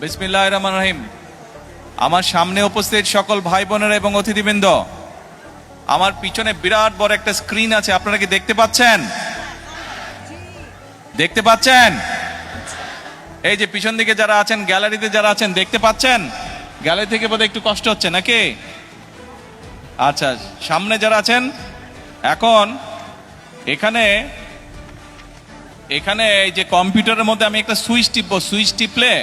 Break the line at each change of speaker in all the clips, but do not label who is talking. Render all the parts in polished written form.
বিসমিল্লাহির রহমানির রহিম। আমার সামনে উপস্থিত সকল ভাই বোনেরা এবং অতিথিবৃন্দ, আমার পিছনে বিরাট বড় একটা স্ক্রিন আছে, আপনারা কি দেখতে পাচ্ছেন? দেখতে পাচ্ছেন? এই যে পিছন দিকে যারা আছেন, গ্যালারিতে যারা আছেন, দেখতে পাচ্ছেন? গ্যালারি থেকে বোধহয় একটু কষ্ট হচ্ছে নাকি? আচ্ছা, সামনে যারা আছেন, এখন এখানে এই যে কম্পিউটারের মধ্যে আমি একটা সুইচ টিপবো, সুইচ টিপলে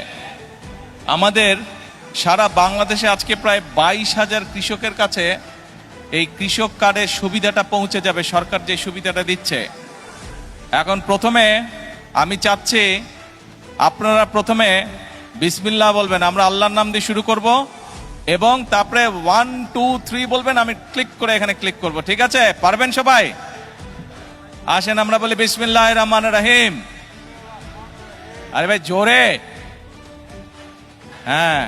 আমাদের সারা বাংলাদেশে আজকে প্রায় 22,000 কৃষকের কাছে এই কৃষক কার্ডের সুবিধাটা পৌঁছে যাবে, সরকার যে সুবিধাটা দিচ্ছে। এখন প্রথমে আমি চাচ্ছি আপনারা প্রথমে বিসমিল্লাহ বলবেন, আমরা আল্লাহর নাম দিয়ে শুরু করব, এবং তারপরে 1 2 3 বলবেন, আমি ক্লিক করে এখানে ক্লিক করব। ঠিক আছে? পারবেন সবাই? আসেন আমরা বলি বিসমিল্লাহির রহমানির রহিম। আরে ভাই জোরে, হ্যাঁ।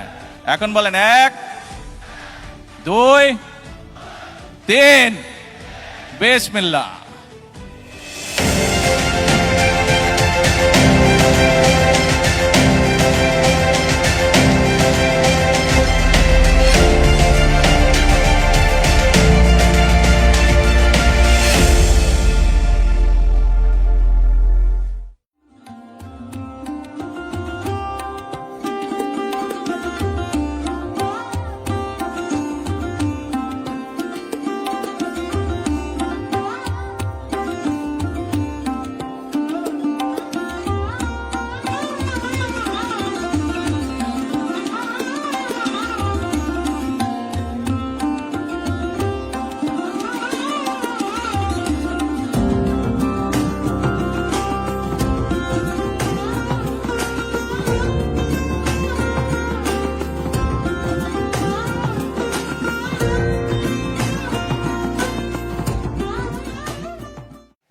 এখন বলেন 1 2 3 বিসমিল্লাহ।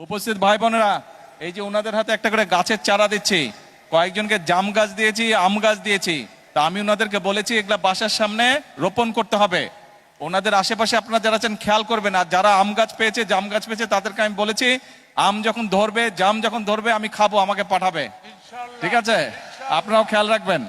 উপস্থিত ভাই বোনেরা, এই যে ওনাদের হাতে একটা করে গাছের চারা দিচ্ছি, কয়েকজনকে জাম গাছ দিয়েছি, আম গাছ দিয়েছি। তা আমি ওনাদেরকে বলেছি এগুলা বাসার সামনে রোপণ করতে হবে। ওনাদের আশেপাশে আপনারা যারা আছেন খেয়াল করবেন, আর যারা আম গাছ পেয়েছে, জাম গাছ পেয়েছে, তাদেরকে আমি বলেছি আম যখন ধরবে, জাম যখন ধরবে আমি খাবো, আমাকে পাঠাবে। ঠিক আছে? আপনারাও খেয়াল রাখবেন।